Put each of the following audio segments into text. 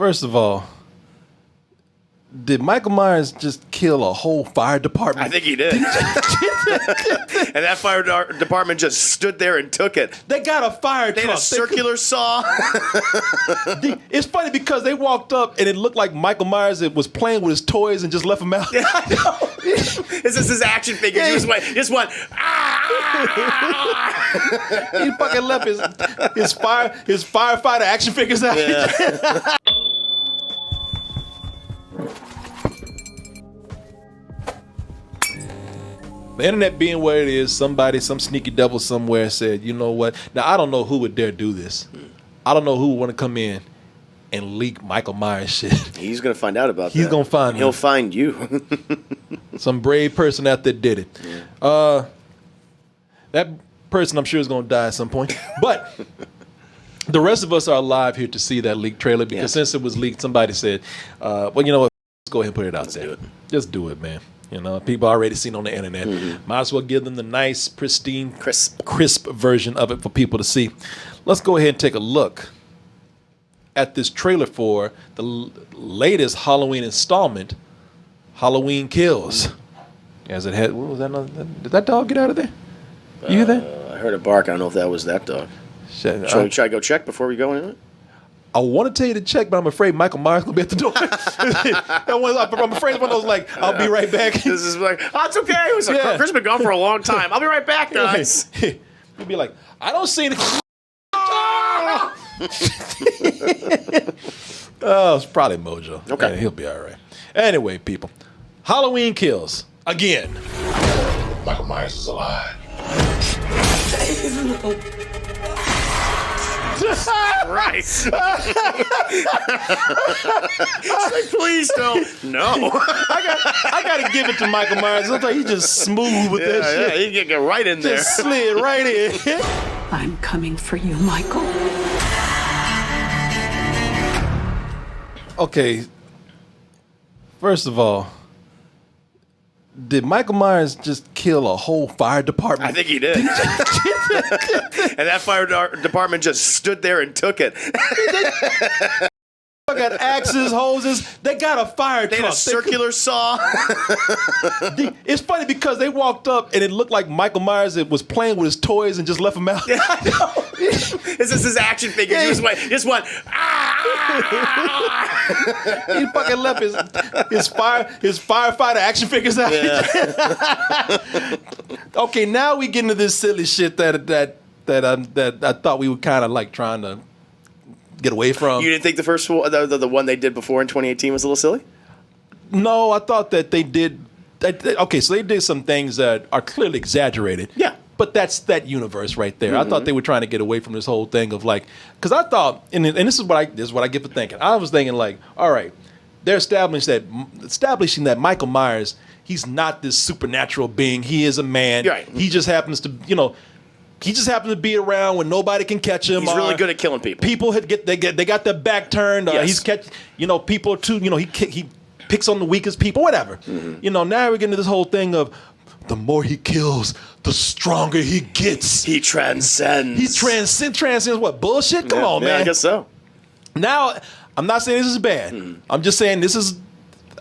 First of all, did Michael Myers just kill a whole fire department? I think he did. And that fire department just stood there and took it. They got a fire They truck. had a circular saw. It's funny because they walked up and it looked like Michael Myers was playing with his toys and just left them out. Yeah, I know. This is his action figure. He just went, ah! He fucking left his firefighter action figures out. Yeah. The internet being where it is, some sneaky devil somewhere said, you know what? Now, I don't know who would dare do this. I don't know who would want to come in and leak Michael Myers shit. He's going to find out about that. He's going to find He'll find you. Some brave person out there did it. Yeah. That person, I'm sure, is going to die at some point. But the rest of us are alive here to see that leaked trailer because since it was leaked, somebody said, well, you know what? Let's go ahead and put it out there. Just do it, man. You know, people already seen on the internet. Might as well give them the nice, pristine, crisp version of it for people to see. Let's go ahead and take a look at this trailer for the latest Halloween installment, Halloween Kills. As it had, what was that? Did that dog get out of there? You hear that? I heard a bark. I don't know if that was that dog. Should I go check before we go in it? I want to tell you to check, but I'm afraid Michael Myers will be at the door. I'm afraid one of those like, I'll be right back. This is like, oh, it's okay. It was Chris been gone for a long time. I'll be right back, guys. He'd be like, I don't see anything. Oh, it's probably Mojo. Okay. Yeah, he'll be all right. Anyway, people, Halloween Kills again. Michael Myers is alive. Right. Like, please don't. No. I got to give it to Michael Myers. It looks like he's just smooth with that shit. Yeah, he can get right in there. Just slid right in. I'm coming for you, Michael. Okay. First of all, did Michael Myers just kill a whole fire department? I think he did. And that fire department just stood there and took it. They got axes, hoses. They got a fire truck. They had a circular saw. It's funny because they walked up and it looked like Michael Myers was playing with his toys and just left them out. Yeah, I know. This is his action figure. He just went, ah! He fucking left his firefighter action figures out. Yeah. Okay, now we get into this silly shit that I thought we were kind of like trying to get away from. You didn't think the first one, the one they did before in 2018 was a little silly? No, I thought that they did. Okay, so they did some things that are clearly exaggerated. Yeah. But that's that universe right there. I thought they were trying to get away from this whole thing of like, because I thought, and this is what I get for thinking. I was thinking like, all right, they're establishing that Michael Myers, he's not this supernatural being. He is a man. Right. He just happens to, he just happens to be around when nobody can catch him. He's really good at killing people. People they got their back turned. Yes. He's people too. He picks on the weakest people. Whatever. Now we're getting to this whole thing of the more he kills, the stronger he gets. He transcends. He transcends what? Bullshit? Come on, man. I guess so. Now, I'm not saying this is bad. I'm just saying I'm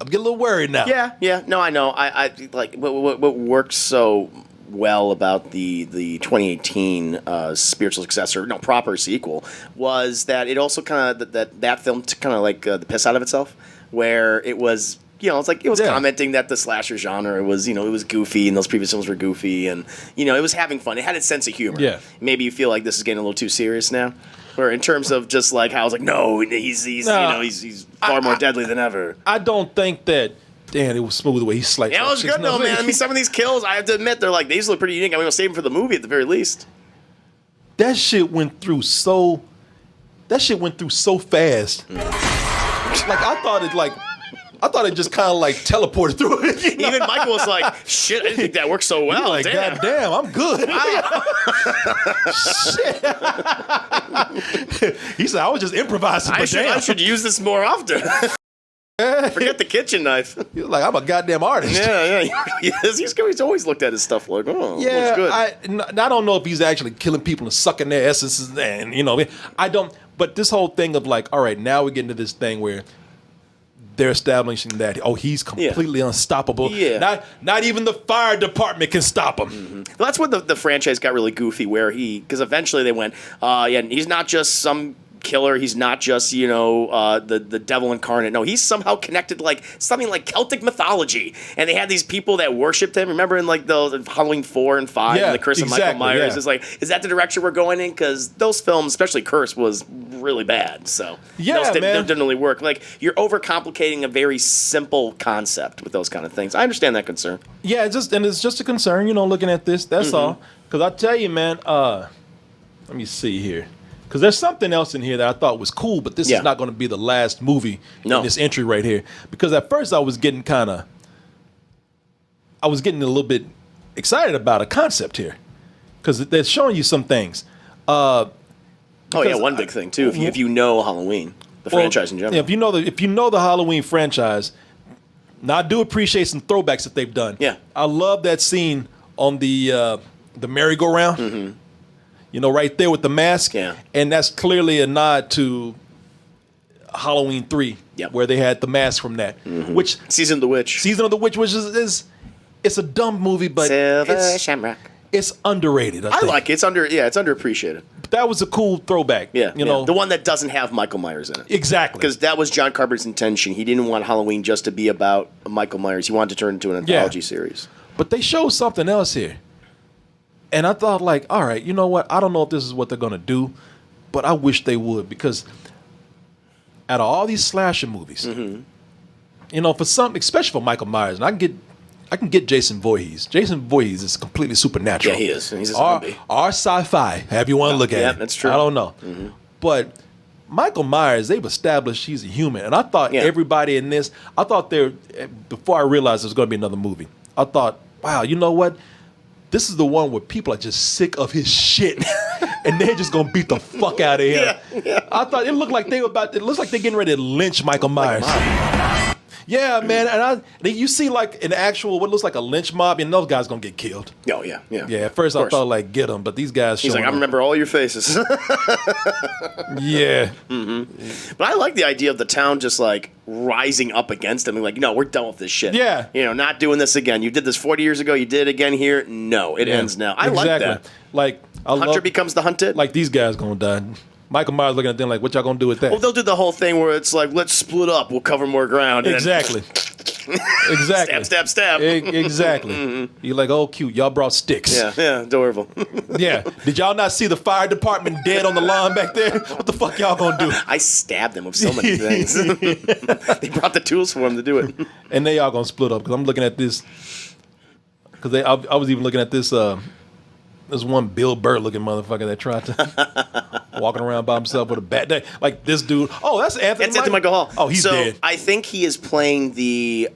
getting a little worried now. Yeah. No, I know. I like what works so well about the 2018 spiritual successor, proper sequel, was that it also kind of that film took kind of like the piss out of itself, where it was. It's like it was commenting that the slasher genre was goofy and those previous films were goofy and it was having fun. It had its sense of humor. Yeah. Maybe you feel like this is getting a little too serious now, or in terms of just like how I was like, no, he's far more deadly than ever. I don't think that. Damn, it was smooth the way he sliced. Yeah, it was good though, man. I mean, some of these kills, I have to admit, they're like these look pretty unique. I'm gonna save them for the movie at the very least. That shit went through so fast. Like I thought it just kind of like teleported through it. Even Michael was like, shit, I didn't think that worked so well. Like, damn. God damn, I'm good. Shit. He said, I was just improvising. I should use this more often. Forget the kitchen knife. He's like, I'm a goddamn artist. Yeah. He's always looked at his stuff like, looks good. I don't know if he's actually killing people and sucking their essences. And, I don't. But this whole thing of like, all right, now we get into this thing where they're establishing that he's completely unstoppable. Yeah. Not even the fire department can stop him. Well, that's when the franchise got really goofy, where because eventually they went, he's not just some killer. He's not just the devil incarnate. No, he's somehow connected like something like Celtic mythology. And they had these people that worshipped him. Remember in like the Halloween 4 and 5 and the Curse of Michael Myers? It's like, is that the direction we're going in? Because those films, especially Curse, was really bad. So those didn't really work. Like you're overcomplicating a very simple concept with those kind of things. I understand that concern. Yeah, it's just a concern, looking at this. That's all. Because I tell you, man. Let me see here. Because there's something else in here that I thought was cool, but this is not going to be the last movie in this entry right here. Because at first I was getting a little bit excited about a concept here. Because they're showing you some things. One big thing too. If you know Halloween, the franchise in general. Yeah, if you know the Halloween franchise, now I do appreciate some throwbacks that they've done. Yeah. I love that scene on the merry-go-round. Right there with the mask. Yeah. And that's clearly a nod to Halloween 3, where they had the mask from that. Which Season of the Witch. Season of the Witch, which is it's a dumb movie, but Silver Shamrock. It's underrated. I I think. like it. It's underappreciated. But that was a cool throwback. Yeah, the one that doesn't have Michael Myers in it. Exactly. Because that was John Carpenter's intention. He didn't want Halloween just to be about Michael Myers. He wanted to turn it into an anthology series. But they showed something else here. And I thought, like, all right, you know what? I don't know if this is what they're going to do, but I wish they would. Because out of all these slasher movies, for some, especially for Michael Myers, and I can get Jason Voorhees. Jason Voorhees is completely supernatural. Yeah, he is. He's a or zombie. Sci-fi, however you want to look at it. Yeah, that's true. I don't know. But Michael Myers, they've established he's a human. And I thought everybody in this, before I realized there was going to be another movie, I thought, wow, you know what? This is the one where people are just sick of his shit, and they're just gonna beat the fuck out of him. Yeah. I thought it looked like it looks like they're getting ready to lynch Michael Myers. Yeah, man, and you see like an actual what looks like a lynch mob, and those guys gonna get killed. Oh yeah. Yeah, at first I thought like get them, but these guys. He's like, I remember all your faces. Yeah. But I like the idea of the town just like rising up against him and like, no, we're done with this shit. Yeah. Not doing this again. You did this 40 years ago. You did it again here. No, it ends now. I like that. Like Hunter becomes the hunted. Like these guys gonna die. Michael Myers looking at them like, what y'all gonna do with that? Well, they'll do the whole thing where it's like, let's split up. We'll cover more ground. Exactly. Exactly. Stab. Exactly. You're like, oh, cute. Y'all brought sticks. Yeah, adorable. Yeah. Did y'all not see the fire department dead on the lawn back there? What the fuck y'all gonna do? I stabbed them with so many things. They brought the tools for him to do it. And they all gonna split up because I'm looking at this. Because I was even looking at this. There's one Bill Burr looking motherfucker that tried to walking around by himself with a bat. Like this dude. Oh, that's Anthony. That's Anthony Michael Hall. Oh, he's dead. I think he is playing the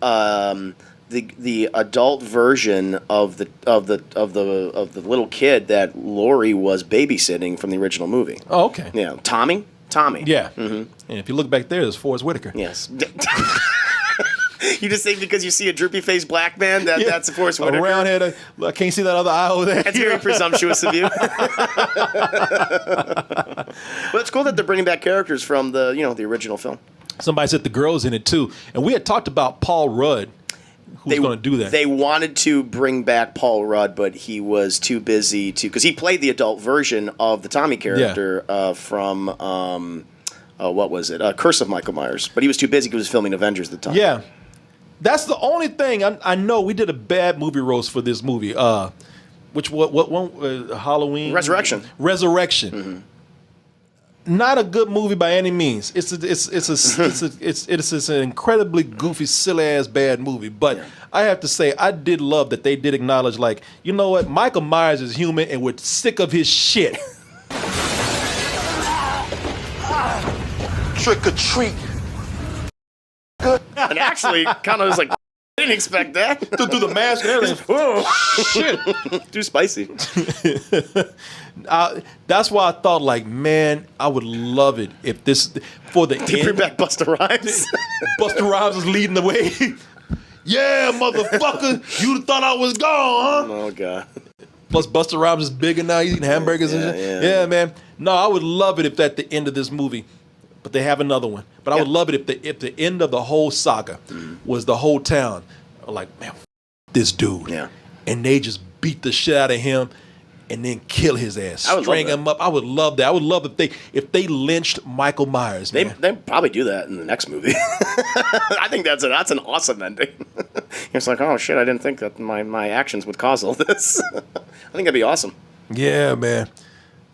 adult version of the little kid that Laurie was babysitting from the original movie. Oh, okay. Yeah, Tommy. Yeah. And if you look back there, there's Forrest Whitaker. Yes. You just think because you see a droopy faced black man that's Forrest Whitaker. Round head. I can't see that other eye over there. That's very presumptuous of you. But it's cool that they're bringing back characters from the original film. Somebody said the girl's in it too, and we had talked about Paul Rudd. Who's going to do that? They wanted to bring back Paul Rudd, but he was too busy because he played the adult version of the Tommy character from what was it? Curse of Michael Myers. But he was too busy because he was filming Avengers at the time. Yeah. That's the only thing I know. We did a bad movie roast for this movie. Which what one? Halloween. Resurrection. Not a good movie by any means. It's an incredibly goofy, silly ass bad movie. But I have to say, I did love that they did acknowledge, like, you know what, Michael Myers is human, and we're sick of his shit. Trick or treat. And actually, kind of was like, I didn't expect that. Through the mask and everything. Oh, shit. Too spicy. That's why I thought, like, man, I would love it if this, for the They bring back Busta Rhymes. Busta Rhymes is leading the way. Yeah, motherfucker. You thought I was gone, huh? Oh, God. Plus, Busta Rhymes is bigger now. He's eating hamburgers and shit. Yeah, man. No, I would love it if at the end of this movie, but they have another one. But I would love it if the end of the whole saga was the whole town like, man, this dude. Yeah. And they just beat the shit out of him and then kill his ass, I would string love him up. I would love that. I would love if they lynched Michael Myers. They Man. they probably do that in the next movie. I think that's an awesome ending. It's like, oh shit, I didn't think that my actions would cause all this. I think that'd be awesome. Yeah, man.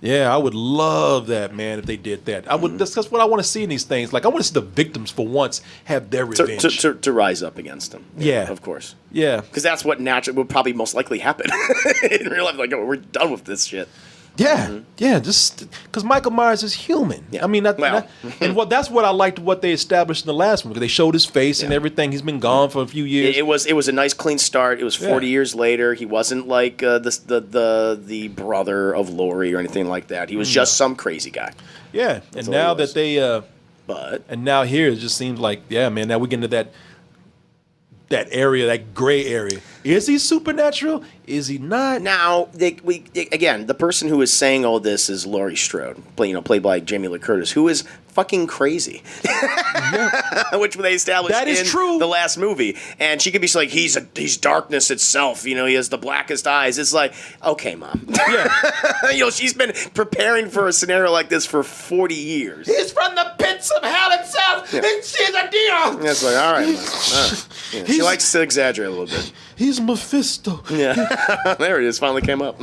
Yeah, I would love that, man, if they did that. I would. That's what I want to see in these things. Like, I want to see the victims, for once, have their revenge. To rise up against them. Yeah. Of course. Yeah. Because that's what naturally would probably most likely happen in real life. Like, oh, we're done with this shit. Yeah, yeah, just because Michael Myers is human. Yeah. I mean, that's what I liked what they established in the last one. They showed his face and everything. He's been gone for a few years. It was a nice clean start. It was 40 years later. He wasn't like the brother of Laurie or anything like that. He was just some crazy guy. Yeah, and now that they and now here it just seems like, yeah, man, now we get into that area, that gray area. Is he supernatural? Is he not? Now, again, the person who is saying all this is Laurie Strode, played by Jamie Lee Curtis, who is fucking crazy, which they established That is in true. the last movie. And she could be like, he's darkness itself. He has the blackest eyes. It's like, okay, mom. Yeah. She's been preparing for a scenario like this for 40 years. He's from the pits of hell itself, and she's a deer. It's like, all right, mom. All right. Yeah, she likes to exaggerate a little bit. He's Mephisto. Yeah, there it is. Finally came up.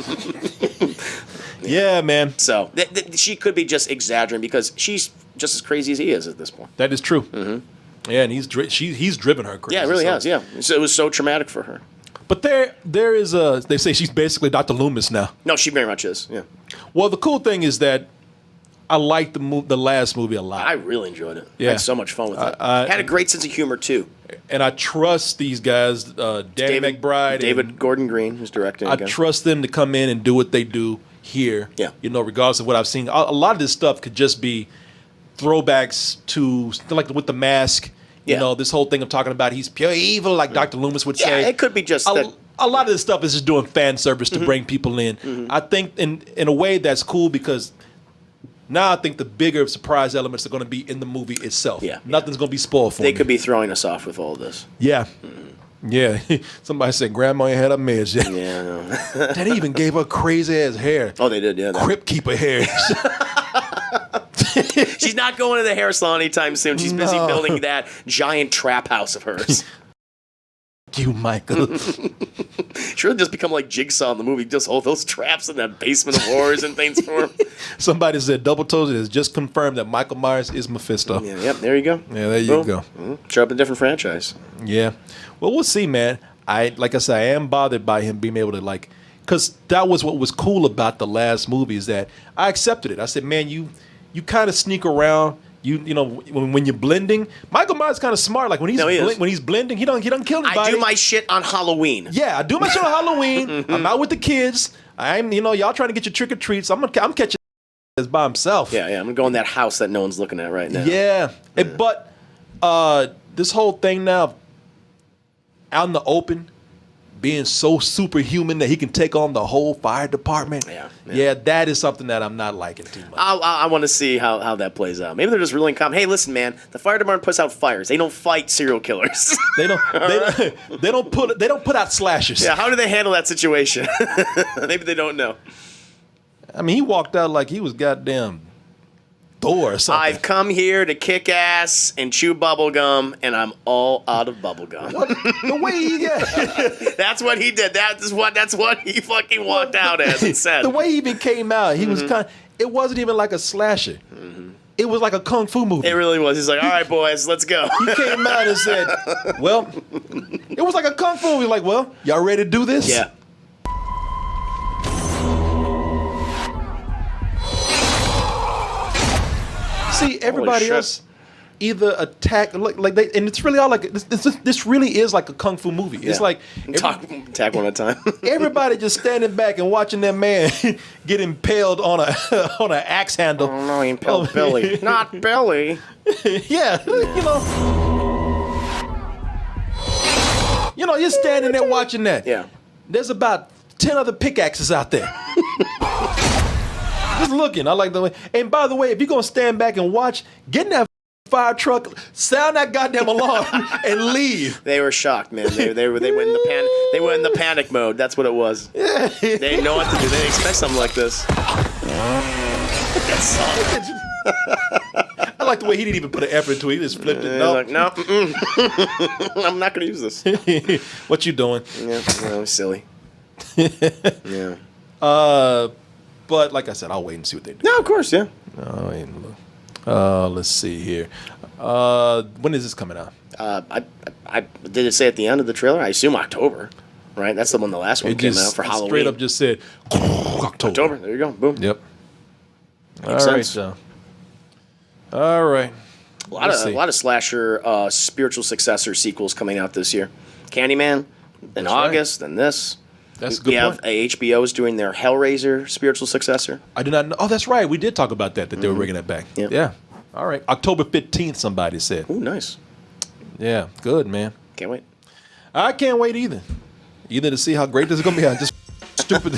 Yeah, man. So she could be just exaggerating because she's just as crazy as he is at this point. That is true. Mm-hmm. Yeah, and he's driven her crazy. Yeah, it really has. Yeah, so it was so traumatic for her. But there is they say she's basically Dr. Loomis now. No, she very much is. Yeah. Well, the cool thing is that I liked the last movie a lot. I really enjoyed it. Yeah. I had so much fun with it. Had a great sense of humor too. And I trust these guys, Danny McBride, David Gordon Green, who's directing. I trust them to come in and do what they do here. Yeah. Regardless of what I've seen. A lot of this stuff could just be throwbacks to, like with the mask. Yeah. This whole thing of talking about he's pure evil, like Dr. Loomis would say. Yeah, it could be just that. A lot of this stuff is just doing fan service to bring people in. I think in a way that's cool because now I think the bigger surprise elements are going to be in the movie itself. Yeah. Nothing's going to be spoiled for me. They could be throwing us off with all this. Yeah. Yeah. Somebody said Grandma ain't had her meds yet. Yeah, I know. They even gave her crazy ass hair. Oh, they did, yeah. Crypt keeper hair. She's not going to the hair salon anytime soon. She's busy building that giant trap house of hers. You, Michael. She'll just become like Jigsaw in the movie. Just hold those traps in that basement of horrors and things for him. Somebody said Double Toes has just confirmed that Michael Myers is Mephisto. Yeah, yep, there you go. Yeah, there you go. Show up in a different franchise. Yeah. Well, we'll see, man. Like I said, I am bothered by him being able to because that was what was cool about the last movie is that I accepted it. I said, man, you kind of sneak around. When you're blending, Michael Myers kind of smart. Like when he's blending, he don't kill anybody. I do my shit on Halloween. Yeah, I do my shit on Halloween. I'm out with the kids. I'm y'all trying to get your trick or treats. I'm catching by himself. Yeah. I'm gonna go in that house that no one's looking at right now. Yeah. But this whole thing now, out in the open, being so superhuman that he can take on the whole fire department. Yeah, that is something that I'm not liking too much. I want to see how that plays out. Maybe they're just really calm. Hey, listen, man, the fire department puts out fires. They don't fight serial killers. They don't put out slashers. Yeah, how do they handle that situation? Maybe they don't know. I mean, he walked out like he was goddamn Thor or something. I've come here to kick ass and chew bubblegum, and I'm all out of bubblegum. The way he got That's what he did. That's what he fucking walked out as and said. The way he even came out, he was it wasn't even like a slasher. It was like a kung fu movie. It really was. He's like, all right, boys, let's go. He came out and said, well, it was like a kung fu movie. Like, well, y'all ready to do this? Yeah. See, everybody else either attack like they, and it's really all like this really is like a kung fu movie. It's like attack one at a time. Everybody just standing back and watching that man get impaled on an axe handle. Oh no, he impaled Billy, not Billy. Yeah, you're standing there watching that. Yeah. There's about 10 other pickaxes out there. Just looking. I like the way. And by the way, if you're going to stand back and watch, get in that fire truck, sound that goddamn alarm, and leave. They were shocked, man. They went in the They went in the panic mode. That's what it was. Yeah. They didn't know what to do. They didn't expect something like this. That sucked. I like the way he didn't even put an effort into it. He just flipped it. No, Like, no, I'm not going to use this. what you doing? Yeah, no, silly. Yeah. But like I said, I'll wait and see what they do. No, of course, yeah. Let's see here. When is this coming out? I did it say at the end of the trailer? I assume October, right? That's the one the last one It came just out for Halloween. straight up just said October. October. There you go. Boom. Yep. Makes All right, sense. John. All right. A lot of slasher spiritual successor sequels coming out this year. Candyman in That's August, then this. That's a We good have point. HBO is doing their Hellraiser spiritual successor. I do not know. Oh, that's right. We did talk about that they were bringing that back. Yep. Yeah. All right. October 15th, somebody said. Ooh, nice. Yeah. Good, man. Can't wait. I can't wait either. Either to see how great this is going to be. Just stupid.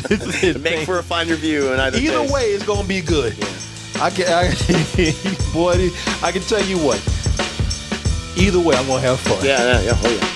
Make for a fine review in either Either case. way, it's going to be good. Boy, I can tell you what. Either way, I'm going to have fun. Yeah. Oh, yeah.